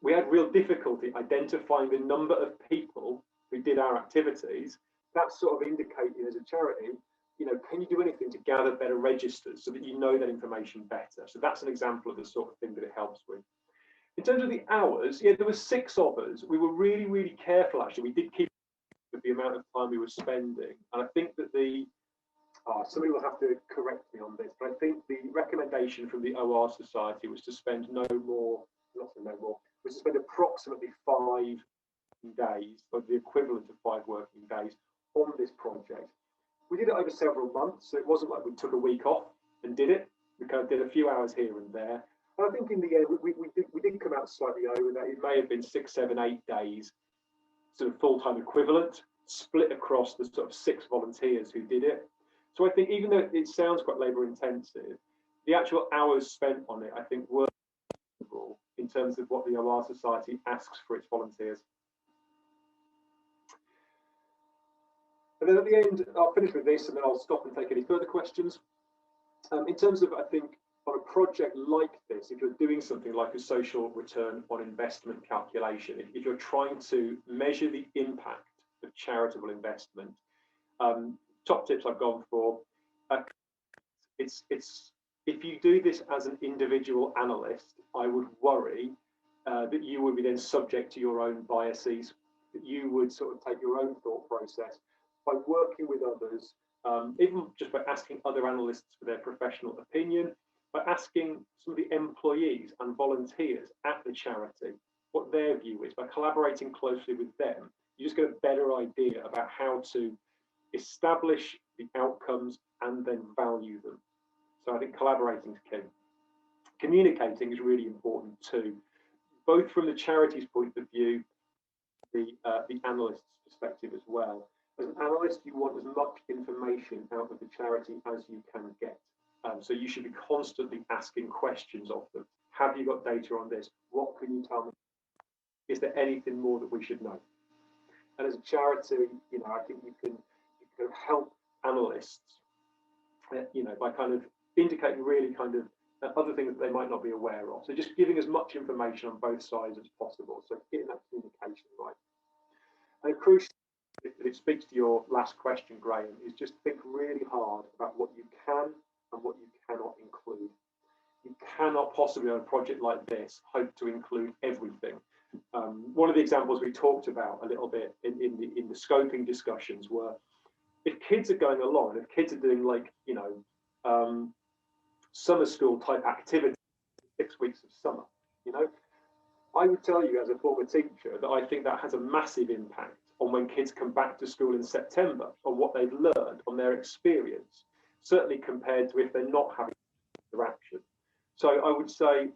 we had real difficulty identifying the number of people who did our activities, that's sort of indicating as a charity, you know, can you do anything to gather better registers so that you know that information better? So that's an example of the sort of thing that it helps with. In terms of the hours, yeah, there were 6 of us. We were really, really careful, actually. We did keep with the amount of time we were spending. And I think that somebody will have to correct me on this, but I think the recommendation from the OR Society was to spend was to spend approximately 5 days, or the equivalent of 5 working days on this project. We did it over several months, so it wasn't like we took a week off and did it. We kind of did a few hours here and there. And I think in the end, we did come out slightly over that. It may have been 6, 7, 8 days, sort of full-time equivalent, split across the sort of 6 volunteers who did it. So I think even though it sounds quite labour intensive, the actual hours spent on it, I think, were in terms of what the OR Society asks for its volunteers. And then at the end, I'll finish with this and then I'll stop and take any further questions. In terms of, I think, on a project like this, if you're doing something like a social return on investment calculation, if you're trying to measure the impact of charitable investment, top tips I've gone for, if you do this as an individual analyst, I would worry that you would be then subject to your own biases, that you would sort of take your own thought process. By working with others, even just by asking other analysts for their professional opinion, by asking some of the employees and volunteers at the charity what their view is, by collaborating closely with them, you just get a better idea about how to establish the outcomes and then value them. So I think collaborating is key. Communicating is really important too, both from the charity's point of view, the analyst's perspective as well. As an analyst, you want as much information out of the charity as you can get. So you should be constantly asking questions of them. Have you got data on this? What can you tell me? Is there anything more that we should know? And as a charity, you know, I think you can help analysts, you know, by kind of indicating really kind of other things that they might not be aware of. So just giving as much information on both sides as possible. So getting that communication right. And crucially, it speaks to your last question, Graham, is just think really hard about what you can and what you cannot include. You cannot possibly on a project like this hope to include everything. One of the examples we talked about a little bit in the scoping discussions were, if kids are going along, if kids are doing like, you know, summer school type activity, 6 weeks of summer, you know, I would tell you as a former teacher that I think that has a massive impact on when kids come back to school in September, on what they've learned, on their experience, certainly compared to if they're not having interaction. So I would say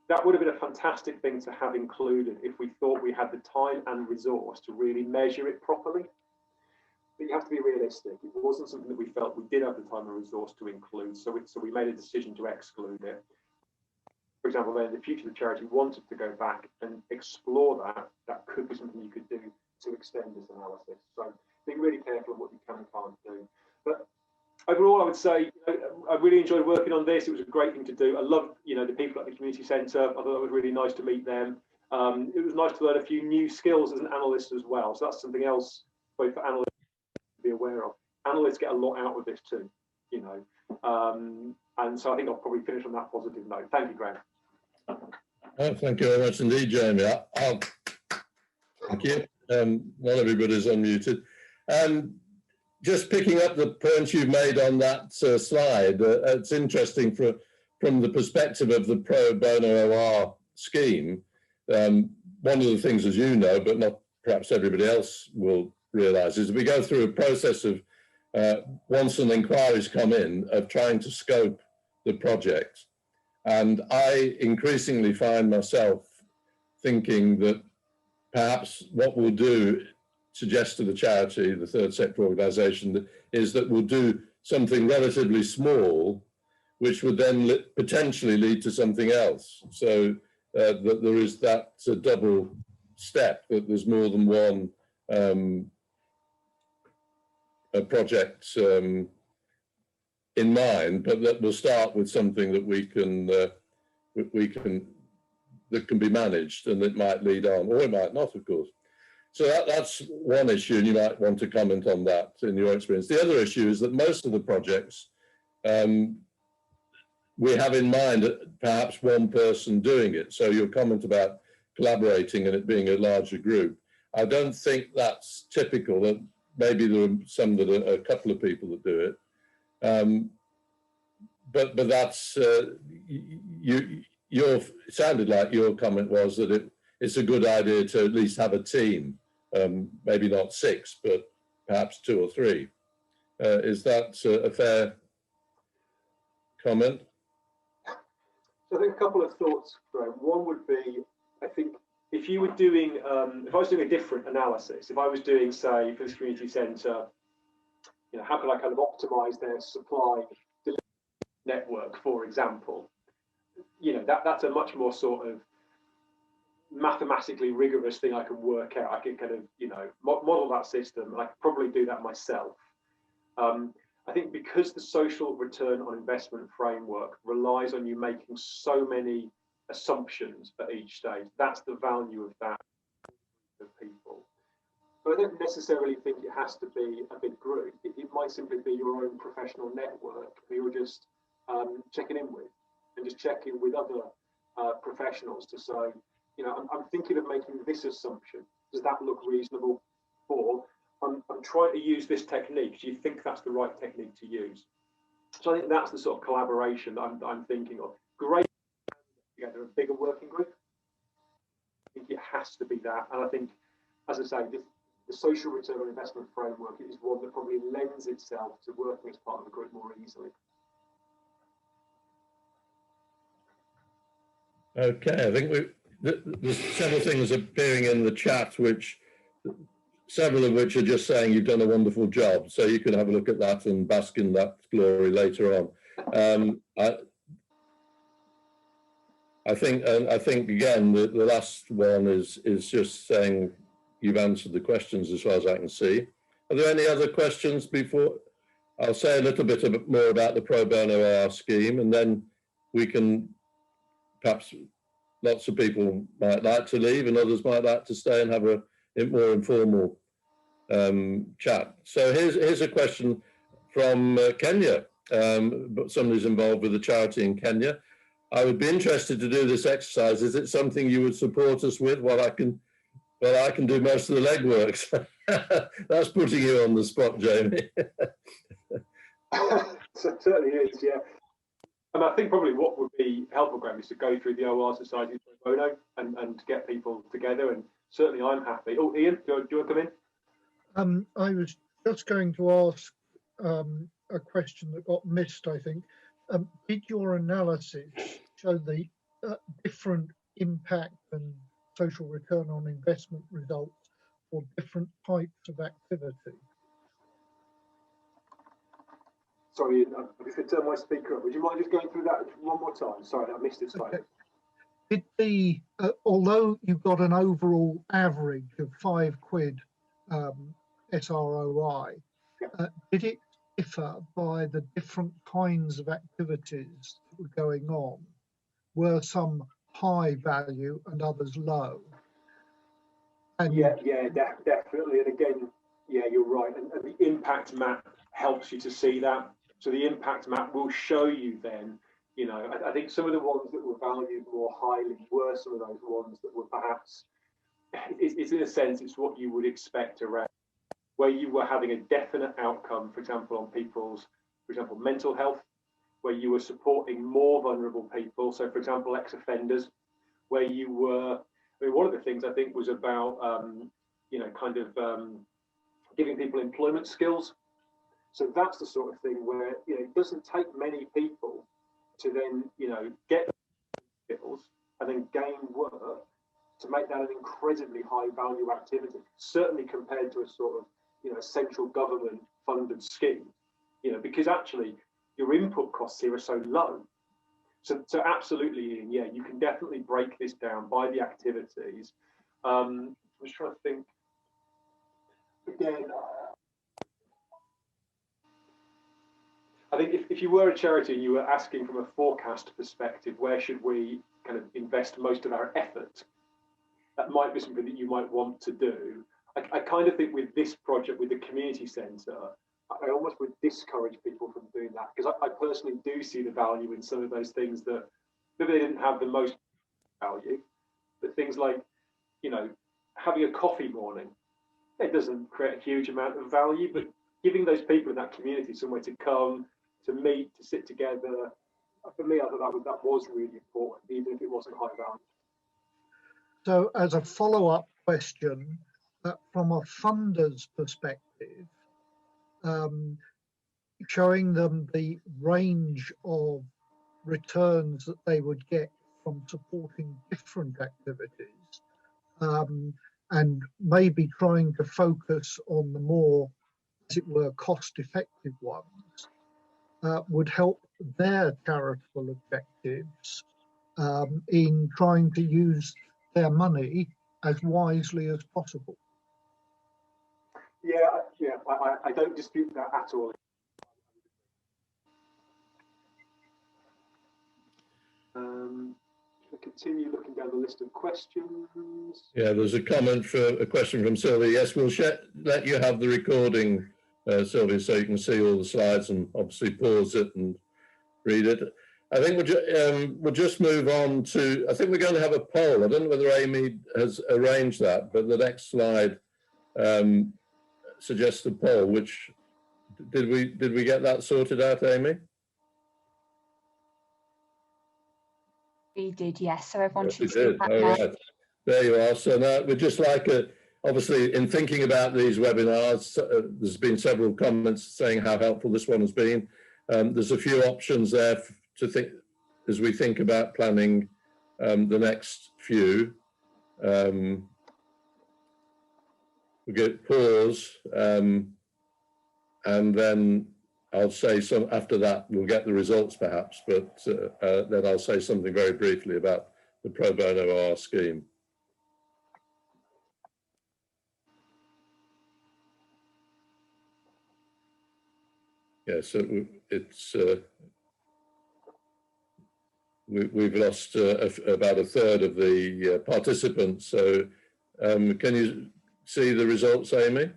that would have been a fantastic thing to have included if we thought we had the time and resource to really measure it properly. But you have to be realistic. It wasn't something that we felt we did have the time and resource to include, so we made a decision to exclude it. For example, then in the future, the charity wanted to go back and explore that. That could be something you could do to extend this analysis. So being really careful of what you can and can't do. But overall, I would say, you know, I really enjoyed working on this. It was a great thing to do. I loved, you know, the people at the community centre. I thought it was really nice to meet them. It was nice to learn a few new skills as an analyst as well. So that's something else both for analysts to be aware of. Analysts get a lot out of this too, you know. And so I think I'll probably finish on that positive note. Thank you, Graham. Oh, thank you very much indeed, Jamie. Thank you. Not everybody's unmuted. Just picking up the point you made on that slide, it's interesting from the perspective of the pro bono OR scheme. One of the things, as you know, but not perhaps everybody else will realise, is we go through a process of, once an inquiry's come in, of trying to scope the project. And I increasingly find myself thinking that perhaps what we'll do, suggest to the charity, the third sector organisation, is that we'll do something relatively small, which would then potentially lead to something else. So that there is that double step, that there's more than one a project in mind, but that we'll start with something that that can be managed, and it might lead on, or it might not, of course. So that's one issue, and you might want to comment on that in your experience. The other issue is that most of the projects we have in mind perhaps one person doing it. So your comment about collaborating and it being a larger group, I don't think that's typical. That maybe there are some that are a couple of people that do it. But that's it sounded like your comment was that it's a good idea to at least have a team, maybe not 6, but perhaps 2 or 3. Is that a fair comment? So I think a couple of thoughts, Graham. One would be, I think, if you were doing, if I was doing a different analysis, if I was doing, say, for this community centre, you know, how can I kind of optimise their supply network, for example? You know, that's a much more sort of mathematically rigorous thing I can work out. I can kind of, you know, model that system, and I could probably do that myself. I think because the social return on investment framework relies on you making so many assumptions at each stage, that's the value of that of people. But I don't necessarily think it has to be a big group. It might simply be your own professional network who you're just checking in with, and just checking with other professionals to say, you know, I'm thinking of making this assumption. Does that look reasonable? Or I'm trying to use this technique. Do you think that's the right technique to use? So I think that's the sort of collaboration that I'm thinking of. Great together a bigger working group. I think it has to be that. And I think, as I say, the social return on investment framework is one that probably lends itself to working as part of a group more easily. Okay, I think there's several things appearing in the chat, which several of which are just saying you've done a wonderful job. So you can have a look at that and bask in that glory later on. I think again the last one is just saying you've answered the questions as far as I can see. Are there any other questions before? I'll say a little bit more about the Pro Bono OR scheme, and then we can perhaps lots of people might like to leave and others might like to stay and have a more informal chat. So here's a question from Kenya, but somebody's involved with a charity in Kenya. I would be interested to do this exercise. Is it something you would support us with? Well, I can do most of the legwork. That's putting you on the spot, Jamie. Certainly is, yeah. And I think probably what would be helpful, Graham, is to go through the OR Society Pro Bono and get people together. And certainly I'm happy. Oh, Ian, do you want to come in? I was just going to ask a question that got missed, I think. Did your analysis show the different impact and social return on investment results for different types of activity? Sorry, Ian, I'm just going to turn my speaker up. Would you mind just going through that one more time? Sorry, I missed it slightly. Okay. Did although you got an overall average of £5 SROI, did it differ by the different kinds of activities that were going on? Were some high value and others low? And Yeah, definitely. And again, yeah, you're right. And the impact map helps you to see that. So the impact map will show you then, you know, I think some of the ones that were valued more highly were some of those ones that were perhaps, it's in a sense, it's what you would expect around, where you were having a definite outcome, for example, on people's, for example, mental health, where you were supporting more vulnerable people. So, for example, ex-offenders, where you were, I mean, one of the things I think was about, you know, kind of giving people employment skills. So that's the sort of thing where, you know, it doesn't take many people to then, you know, get skills and then gain work to make that an incredibly high value activity, certainly compared to a sort of, you know, central government funded scheme, you know, because actually your input costs here are so low. So absolutely, Ian, yeah, you can definitely break this down by the activities. I'm just trying to think again. I think if you were a charity and you were asking from a forecast perspective, where should we kind of invest most of our effort? That might be something that you might want to do. I kind of think with this project, with the community centre, I almost would discourage people from doing that, because I personally do see the value in some of those things that maybe they didn't have the most value, but things like, you know, having a coffee morning, it doesn't create a huge amount of value, but giving those people in that community somewhere to come, to meet, to sit together, for me, I thought that was really important, even if it wasn't high value. so as a follow-up question, from a funder's perspective, showing them the range of returns that they would get from supporting different activities, and maybe trying to focus on the more, as it were, cost-effective ones, would help their charitable objectives in trying to use their money as wisely as possible. Yeah, I don't dispute that at all. I'll continue looking down the list of questions. Yeah, there's a question from Sylvia. Yes, we'll let you have the recording, Sylvia, so you can see all the slides and obviously pause it and read it. I think we'll just move on to, I think we're going to have a poll. I don't know whether Amy has arranged that, but the next slide suggests a poll, which, did we get that sorted out, Amy? We did, yes. So everyone Yes, should see that now. All right. There you are. So now we'd just like obviously, in thinking about these webinars, there's been several comments saying how helpful this one has been. There's a few options there to think as we think about planning the next few. We get pause, and then I'll say some, after that, we'll get the results perhaps, but then I'll say something very briefly about the Pro Bono OR scheme. Yeah, so it's, we've lost about a third of the participants. So can you see the results, Amy?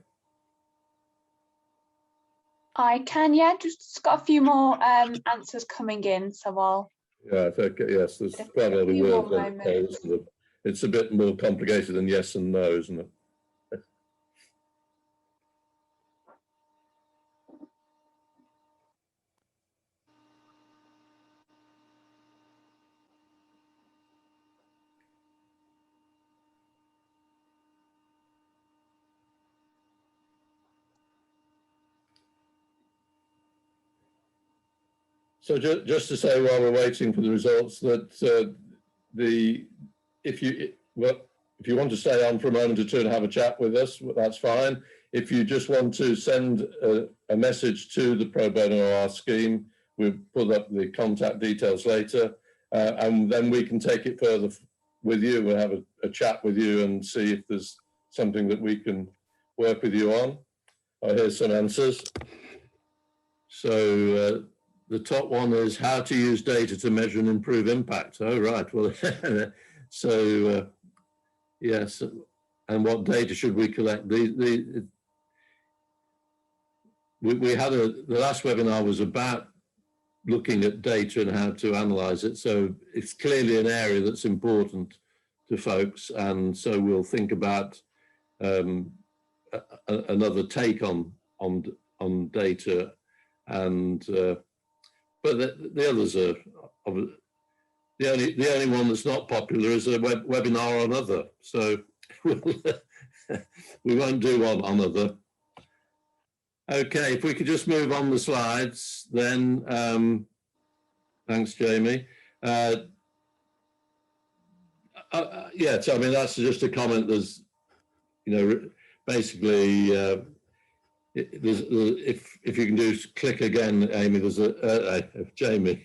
I can, yeah, just got a few more answers coming in, so I'll... Yeah, okay, yes, there's quite a lot of words on it. It's a bit more complicated than yes and no, isn't it? So just to say while we're waiting for the results that if you want to stay on for a moment or two and have a chat with us, that's fine. If you just want to send a message to the Pro Bono OR scheme, we'll put up the contact details later, and then we can take it further with you. We'll have a chat with you and see if there's something that we can work with you on. Oh, here's some answers. So the top one is how to use data to measure and improve impact. Oh, right. Well, so yes. And what data should we collect? We had the last webinar was about looking at data and how to analyze it. So it's clearly an area that's important to folks. And so we'll think about another take on data, and but the others are the only one that's not popular is a webinar on other. So we won't do one on other. Okay, if we could just move on the slides, then thanks, Jamie. Yeah, so I mean that's just a comment. There's, basically, if you can do click again, Amy. There's Jamie.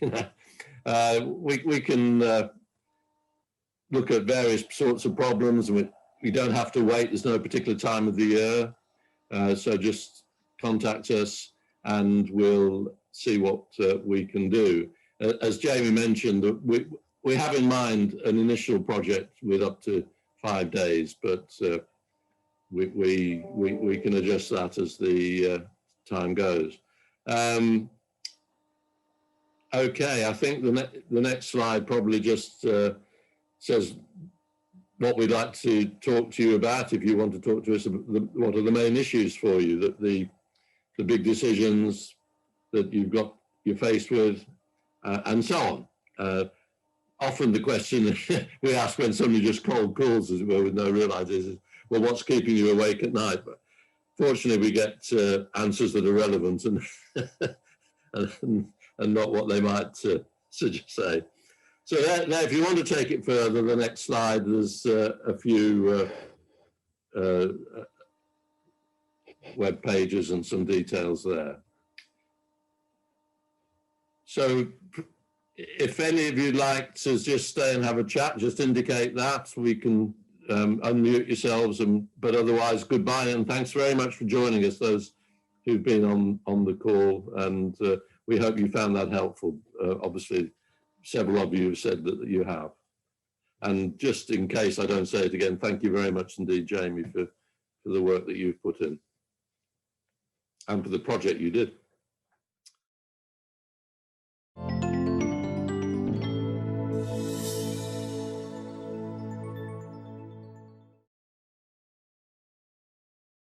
We can look at various sorts of problems. We don't have to wait. There's no particular time of the year, so just contact us and we'll see what we can do. As Jamie mentioned, we have in mind an initial project with up to 5 days, but we can adjust that as the time goes. Okay, I think the next slide probably just says what we'd like to talk to you about. If you want to talk to us, what are the main issues for you, that the big decisions that you're faced with, and so on. Often the question we ask when somebody just cold calls, as it were, with no real ideas, is, well, what's keeping you awake at night? But fortunately, we get answers that are relevant and and not what they might suggest say. So now, if you want to take it further, the next slide, there's a few web pages and some details there. So if any of you'd like to just stay and have a chat, just indicate that. We can unmute yourselves, but otherwise, goodbye and thanks very much for joining us, those who've been on the call, and we hope you found that helpful. Obviously, several of you have said that you have. And just in case I don't say it again, thank you very much indeed, Jamie, for the work that you've put in and for the project you did.